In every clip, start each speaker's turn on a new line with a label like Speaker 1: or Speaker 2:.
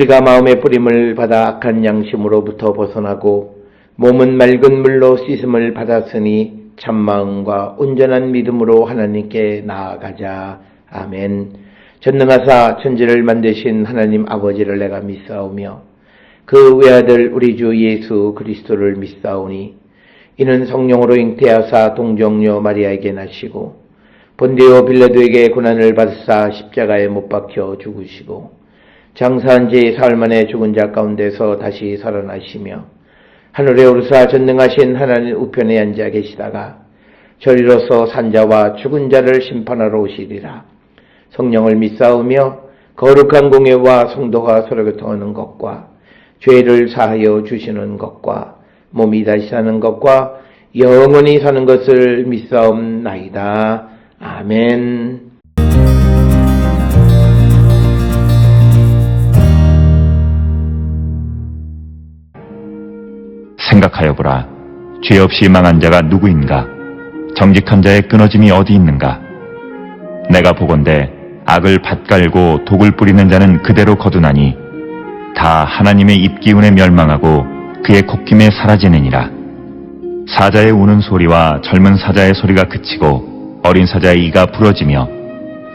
Speaker 1: 우리가 마음의 뿌림을 받아 악한 양심으로부터 벗어나고 몸은 맑은 물로 씻음을 받았으니 참마음과 온전한 믿음으로 하나님께 나아가자. 아멘. 전능하사 천지를 만드신 하나님 아버지를 내가 믿사오며 그 외아들 우리 주 예수 그리스도를 믿사오니 이는 성령으로 잉태하사 동정녀 마리아에게 나시고 본디오 빌라도에게 고난을 받으사 십자가에 못 박혀 죽으시고 장사한 지 사흘 만에 죽은 자 가운데서 다시 살아나시며 하늘에 오르사 전능하신 하나님 우편에 앉아 계시다가 저리로서 산자와 죽은 자를 심판하러 오시리라. 성령을 믿사오며 거룩한 공예와 성도가 서로 교통하는 것과 죄를 사하여 주시는 것과 몸이 다시 사는 것과 영원히 사는 것을 믿사옵나이다. 아멘.
Speaker 2: 생각하여 보라. 죄 없이 망한 자가 누구인가? 정직한 자의 끊어짐이 어디 있는가? 내가 보건대 악을 밭갈고 독을 뿌리는 자는 그대로 거두나니 다 하나님의 입기운에 멸망하고 그의 콧김에 사라지느니라. 사자의 우는 소리와 젊은 사자의 소리가 그치고 어린 사자의 이가 부러지며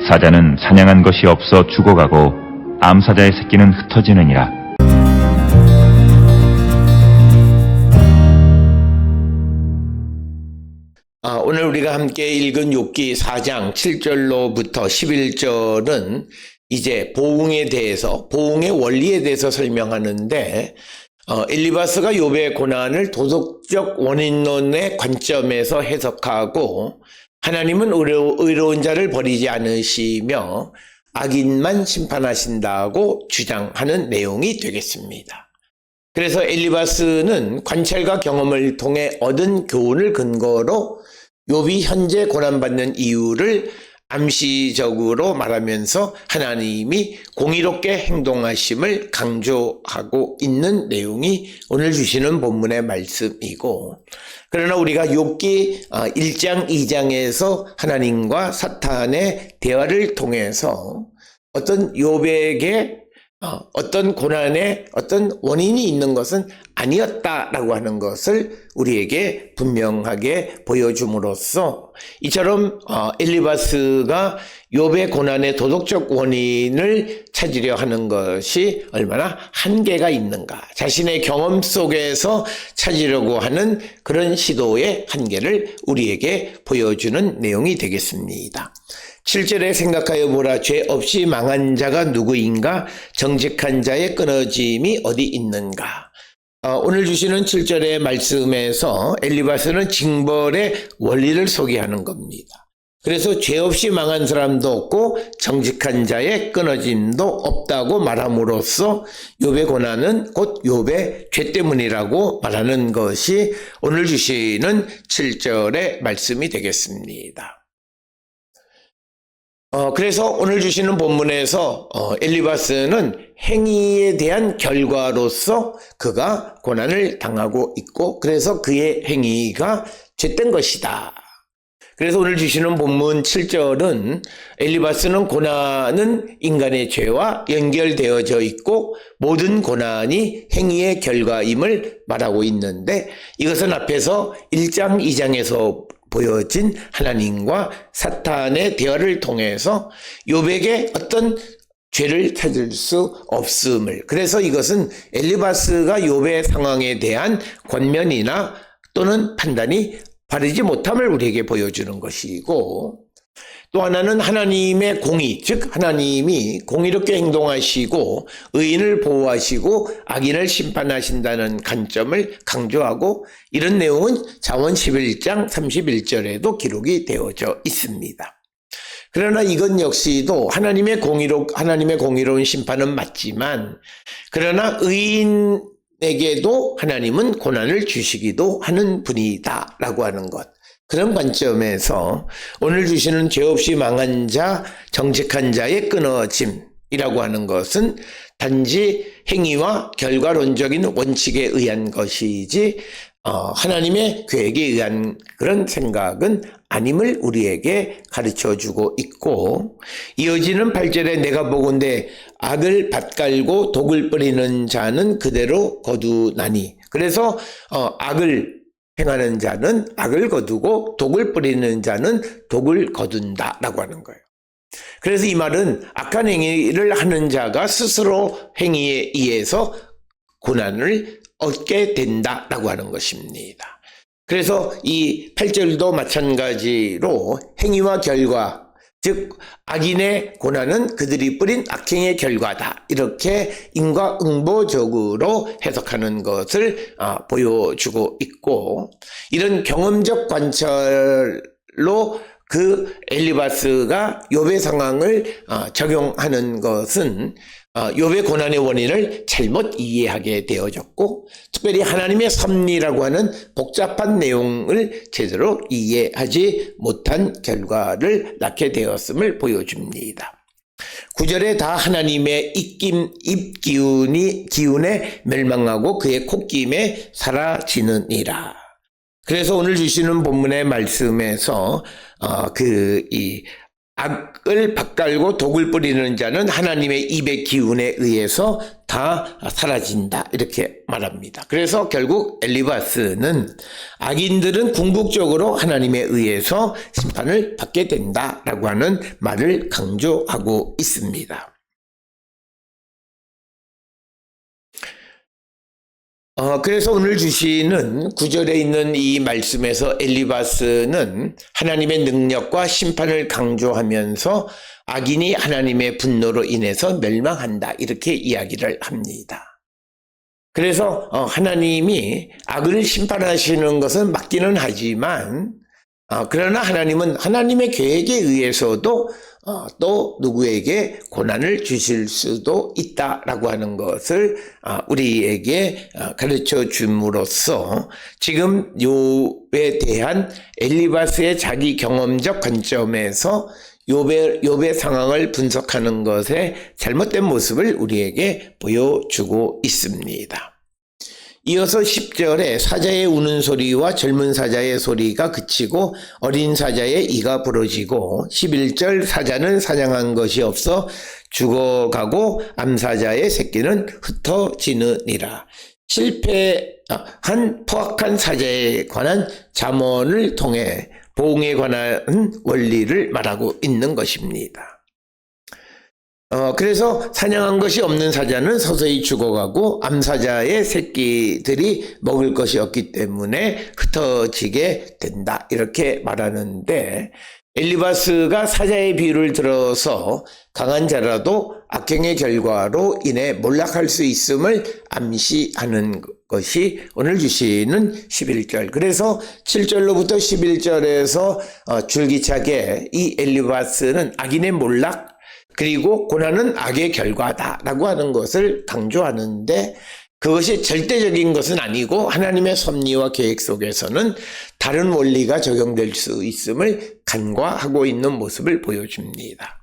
Speaker 2: 사자는 사냥한 것이 없어 죽어가고 암사자의 새끼는 흩어지느니라.
Speaker 1: 오늘 우리가 함께 읽은 욥기 4장 7절로부터 11절은 이제 보응에 대해서, 보응의 원리에 대해서 설명하는데, 엘리바스가 욥의 고난을 도덕적 원인론의 관점에서 해석하고, 하나님은 의로운 자를 버리지 않으시며 악인만 심판하신다고 주장하는 내용이 되겠습니다. 그래서 엘리바스는 관찰과 경험을 통해 얻은 교훈을 근거로 욥이 현재 고난받는 이유를 암시적으로 말하면서 하나님이 공의롭게 행동하심을 강조하고 있는 내용이 오늘 주시는 본문의 말씀이고, 그러나 우리가 욥기 1장 2장에서 하나님과 사탄의 대화를 통해서 어떤 욥에게 어떤 고난에 어떤 원인이 있는 것은 아니었다라고 하는 것을 우리에게 분명하게 보여줌으로써 이처럼 엘리바스가 욥의 고난의 도덕적 원인을 찾으려 하는 것이 얼마나 한계가 있는가, 자신의 경험 속에서 찾으려고 하는 그런 시도의 한계를 우리에게 보여주는 내용이 되겠습니다. 7절에 생각하여 보라. 죄 없이 망한 자가 누구인가? 정직한 자의 끊어짐이 어디 있는가? 오늘 주시는 7절의 말씀에서 엘리바스는 징벌의 원리를 소개하는 겁니다. 그래서 죄 없이 망한 사람도 없고 정직한 자의 끊어짐도 없다고 말함으로써 욥의 고난은 곧 욥의 죄 때문이라고 말하는 것이 오늘 주시는 7절의 말씀이 되겠습니다. 그래서 오늘 주시는 본문에서 엘리바스는 행위에 대한 결과로서 그가 고난을 당하고 있고, 그래서 그의 행위가 죄된 것이다. 그래서 오늘 주시는 본문 7절은 엘리바스는 고난은 인간의 죄와 연결되어져 있고 모든 고난이 행위의 결과임을 말하고 있는데, 이것은 앞에서 1장 2장에서 보여진 하나님과 사탄의 대화를 통해서 욥에게 어떤 죄를 찾을 수 없음을, 그래서 이것은 엘리바스가 욥의 상황에 대한 권면이나 또는 판단이 바르지 못함을 우리에게 보여주는 것이고, 또 하나는 하나님의 공의, 즉 하나님이 공의롭게 행동하시고 의인을 보호하시고 악인을 심판하신다는 관점을 강조하고, 이런 내용은 잠언 11장 31절에도 기록이 되어져 있습니다. 그러나 이건 역시도 하나님의 공의로운 심판은 맞지만, 그러나 의인에게도 하나님은 고난을 주시기도 하는 분이다라고 하는 것, 그런 관점에서 오늘 주시는 죄 없이 망한 자, 정직한 자의 끊어짐이라고 하는 것은 단지 행위와 결과론적인 원칙에 의한 것이지 하나님의 계획에 의한 그런 생각은 아님을 우리에게 가르쳐주고 있고, 이어지는 8절에 내가 보건대 악을 밭갈고 독을 뿌리는 자는 그대로 거두나니, 그래서 악을 행하는 자는 악을 거두고 독을 뿌리는 자는 독을 거둔다라고 하는 거예요. 그래서 이 말은 악한 행위를 하는 자가 스스로 행위에 의해서 고난을 얻게 된다라고 하는 것입니다. 그래서 이 8절도 마찬가지로 행위와 결과, 즉 악인의 고난은 그들이 뿌린 악행의 결과다, 이렇게 인과응보적으로 해석하는 것을 보여주고 있고, 이런 경험적 관찰로 그 엘리바스가 욥의 상황을 적용하는 것은 욥의 고난의 원인을 잘못 이해하게 되어졌고, 특별히 하나님의 섭리라고 하는 복잡한 내용을 제대로 이해하지 못한 결과를 낳게 되었음을 보여줍니다. 9절에 다 하나님의 기운에 멸망하고 그의 콧김에 사라지느니라. 그래서 오늘 주시는 본문의 말씀에서 악을 밭갈고 독을 뿌리는 자는 하나님의 입의 기운에 의해서 다 사라진다, 이렇게 말합니다. 그래서 결국 엘리바스는 악인들은 궁극적으로 하나님에 의해서 심판을 받게 된다라고 하는 말을 강조하고 있습니다. 그래서 오늘 주시는 9절에 있는 이 말씀에서 엘리바스는 하나님의 능력과 심판을 강조하면서 악인이 하나님의 분노로 인해서 멸망한다, 이렇게 이야기를 합니다. 그래서 하나님이 악을 심판하시는 것은 맞기는 하지만 그러나 하나님은 하나님의 계획에 의해서도 또 누구에게 고난을 주실 수도 있다라고 하는 것을 우리에게 가르쳐 줌으로써 지금 욥에 대한 엘리바스의 자기 경험적 관점에서 욥의 상황을 분석하는 것의 잘못된 모습을 우리에게 보여주고 있습니다. 이어서 10절에 사자의 우는 소리와 젊은 사자의 소리가 그치고 어린 사자의 이가 부러지고, 11절 사자는 사냥한 것이 없어 죽어가고 암사자의 새끼는 흩어지느니라. 실패한 포악한 사자에 관한 잠언을 통해 보응에 관한 원리를 말하고 있는 것입니다. 그래서 사냥한 것이 없는 사자는 서서히 죽어가고 암사자의 새끼들이 먹을 것이 없기 때문에 흩어지게 된다, 이렇게 말하는데, 엘리바스가 사자의 비유를 들어서 강한 자라도 악행의 결과로 인해 몰락할 수 있음을 암시하는 것이 오늘 주시는 11절. 그래서 7절로부터 11절에서 줄기차게 이 엘리바스는 악인의 몰락, 그리고 고난은 악의 결과다라고 하는 것을 강조하는데, 그것이 절대적인 것은 아니고 하나님의 섭리와 계획 속에서는 다른 원리가 적용될 수 있음을 간과하고 있는 모습을 보여줍니다.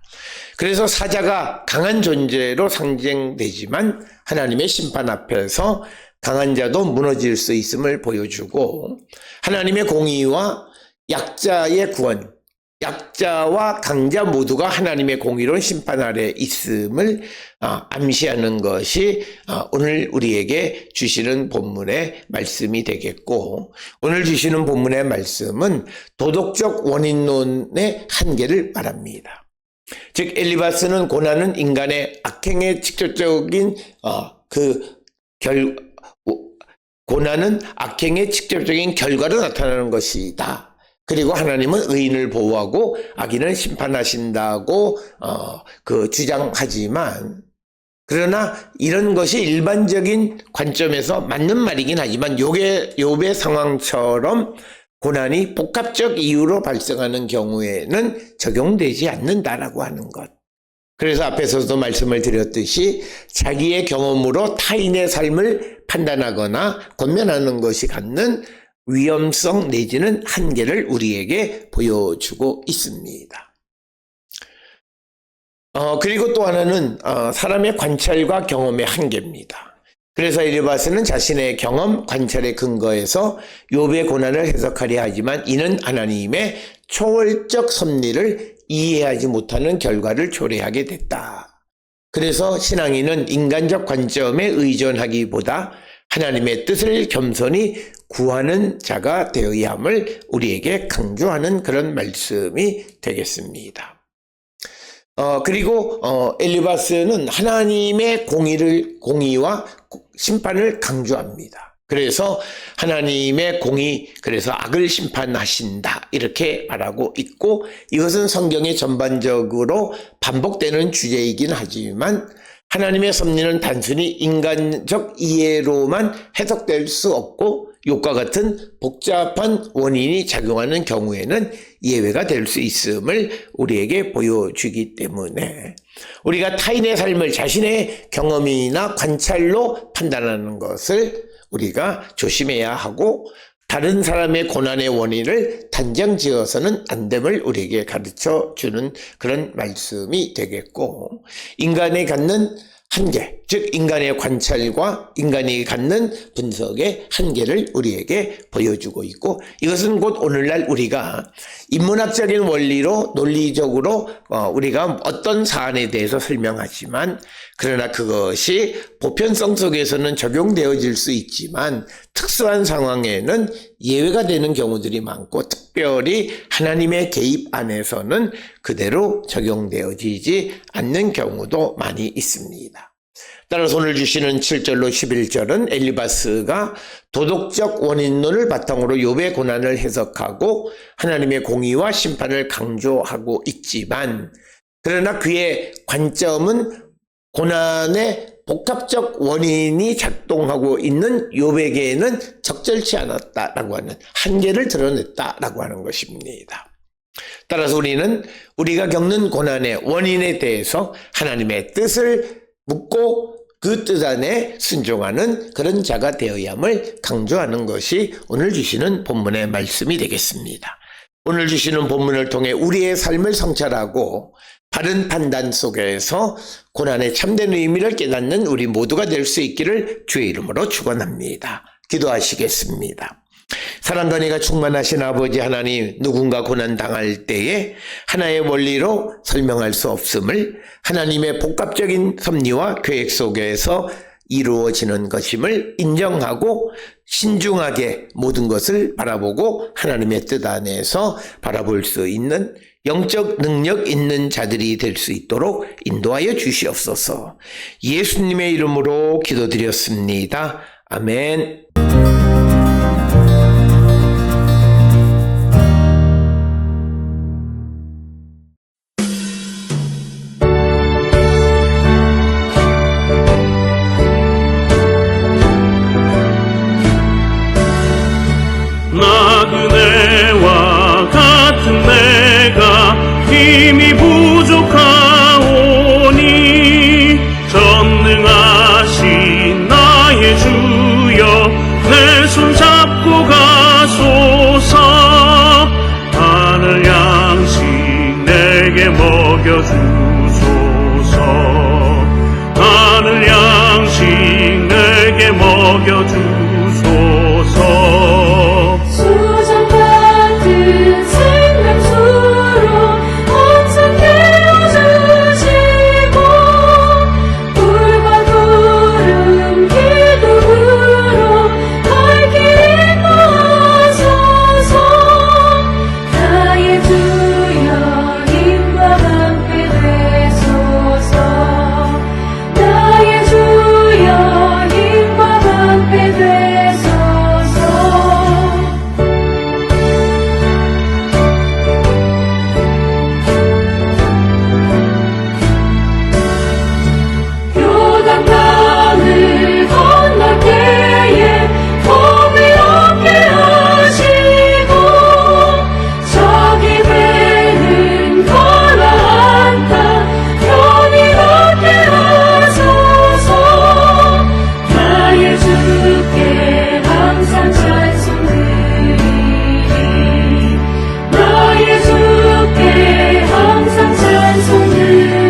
Speaker 1: 그래서 사자가 강한 존재로 상징되지만 하나님의 심판 앞에서 강한 자도 무너질 수 있음을 보여주고, 하나님의 공의와 약자의 구원, 약자와 강자 모두가 하나님의 공의로운 심판 아래 있음을 암시하는 것이 오늘 우리에게 주시는 본문의 말씀이 되겠고, 오늘 주시는 본문의 말씀은 도덕적 원인론의 한계를 말합니다. 즉 엘리바스는 고난은 인간의 악행의 직접적인 고난은 악행의 직접적인 결과로 나타나는 것이다. 그리고 하나님은 의인을 보호하고 악인을 심판하신다고 주장하지만, 그러나 이런 것이 일반적인 관점에서 맞는 말이긴 하지만 욥의 상황처럼 고난이 복합적 이유로 발생하는 경우에는 적용되지 않는다라고 하는 것. 그래서 앞에서도 말씀을 드렸듯이 자기의 경험으로 타인의 삶을 판단하거나 권면하는 것이 갖는 위험성 내지는 한계를 우리에게 보여주고 있습니다. 그리고 또 하나는 사람의 관찰과 경험의 한계입니다. 그래서 엘리바스는 자신의 경험, 관찰에 근거해서 욥의 고난을 해석하려 하지만 이는 하나님의 초월적 섭리를 이해하지 못하는 결과를 초래하게 됐다. 그래서 신앙인은 인간적 관점에 의존하기보다 하나님의 뜻을 겸손히 구하는 자가 되어야 함을 우리에게 강조하는 그런 말씀이 되겠습니다. 그리고 엘리바스는 하나님의 공의와 심판을 강조합니다. 그래서 하나님의 공의, 그래서 악을 심판하신다, 이렇게 말하고 있고, 이것은 성경에 전반적으로 반복되는 주제이긴 하지만 하나님의 섭리는 단순히 인간적 이해로만 해석될 수 없고 욕과 같은 복잡한 원인이 작용하는 경우에는 예외가 될 수 있음을 우리에게 보여주기 때문에 우리가 타인의 삶을 자신의 경험이나 관찰로 판단하는 것을 우리가 조심해야 하고, 다른 사람의 고난의 원인을 단정 지어서는 안 됨을 우리에게 가르쳐 주는 그런 말씀이 되겠고, 인간이 갖는 한계, 즉 인간의 관찰과 인간이 갖는 분석의 한계를 우리에게 보여주고 있고, 이것은 곧 오늘날 우리가 인문학적인 원리로 논리적으로 우리가 어떤 사안에 대해서 설명하지만, 그러나 그것이 보편성 속에서는 적용되어질 수 있지만 특수한 상황에는 예외가 되는 경우들이 많고, 특별히 하나님의 개입 안에서는 그대로 적용되어지지 않는 경우도 많이 있습니다. 따라서 오늘 주시는 7절로 11절은 엘리바스가 도덕적 원인론을 바탕으로 욥의 고난을 해석하고 하나님의 공의와 심판을 강조하고 있지만, 그러나 그의 관점은 고난의 복합적 원인이 작동하고 있는 욥에게는 적절치 않았다라고 하는 한계를 드러냈다라고 하는 것입니다. 따라서 우리는 우리가 겪는 고난의 원인에 대해서 하나님의 뜻을 묻고 그 뜻 안에 순종하는 그런 자가 되어야 함을 강조하는 것이 오늘 주시는 본문의 말씀이 되겠습니다. 오늘 주시는 본문을 통해 우리의 삶을 성찰하고 바른 판단 속에서 고난의 참된 의미를 깨닫는 우리 모두가 될 수 있기를 주의 이름으로 축원합니다. 기도하시겠습니다. 사랑과 은혜가 충만하신 아버지 하나님, 누군가 고난 당할 때에 하나의 원리로 설명할 수 없음을 하나님의 복합적인 섭리와 계획 속에서 이루어지는 것임을 인정하고 신중하게 모든 것을 바라보고 하나님의 뜻 안에서 바라볼 수 있는 영적 능력 있는 자들이 될 수 있도록 인도하여 주시옵소서. 예수님의 이름으로 기도드렸습니다. 아멘.
Speaker 3: 나그네와 같은 내가 힘이 부족하오니 전능하신 나의 주여 내 손 잡고 가소서. 하늘 양식 내게 먹여주소서. 하늘 양식 내게 먹여주소서.
Speaker 4: 수정 같은 생명수로 항상 깨워주시고 불과 구름 기둥으로 갈 길 인도하소서. 나의 주여 힘과 함께 되소서. 나의 주여 힘과 함께 되소서. 요단강을 건널 때에 겁이 없게 하시고 저기 배는 가라앉다 편히 걷게 하소서. 나의 주께 항상 찬송드리리. 나의 주께 항상 찬송드리리.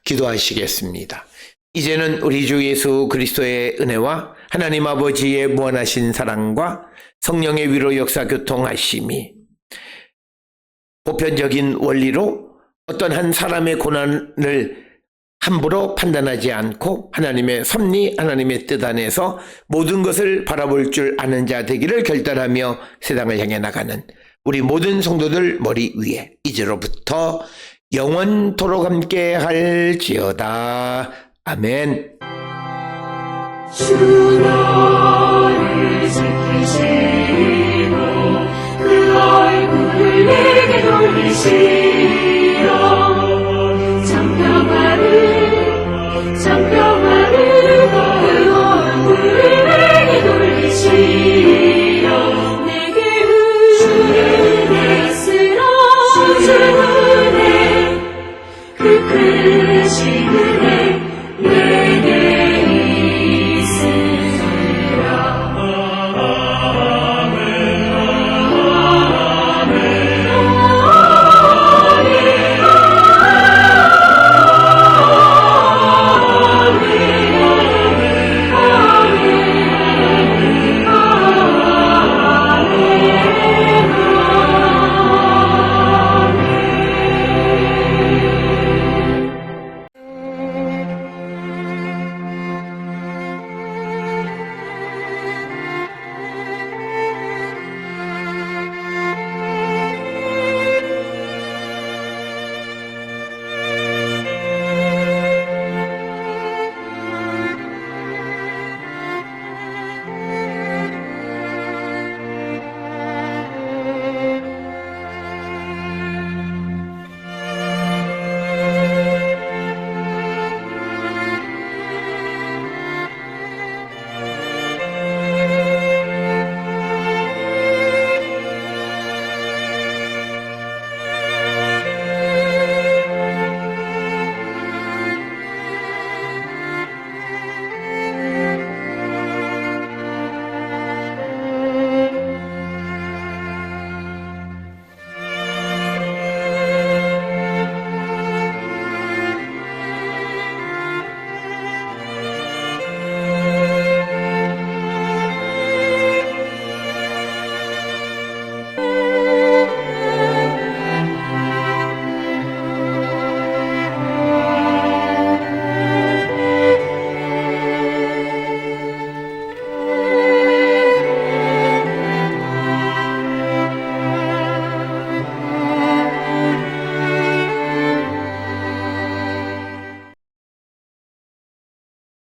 Speaker 1: 기도하시겠습니다. 이제는 우리 주 예수 그리스도의 은혜와 하나님 아버지의 무한하신 사랑과 성령의 위로 역사 교통하심이 보편적인 원리로 어떤 한 사람의 고난을 함부로 판단하지 않고 하나님의 섭리, 하나님의 뜻 안에서 모든 것을 바라볼 줄 아는 자 되기를 결단하며 세상을 향해 나가는 우리 모든 성도들 머리 위에 이제로부터 영원토록 함께 할지어다. 아멘.
Speaker 4: 주 너를 지키시고 그 얼굴을 내게 돌리시고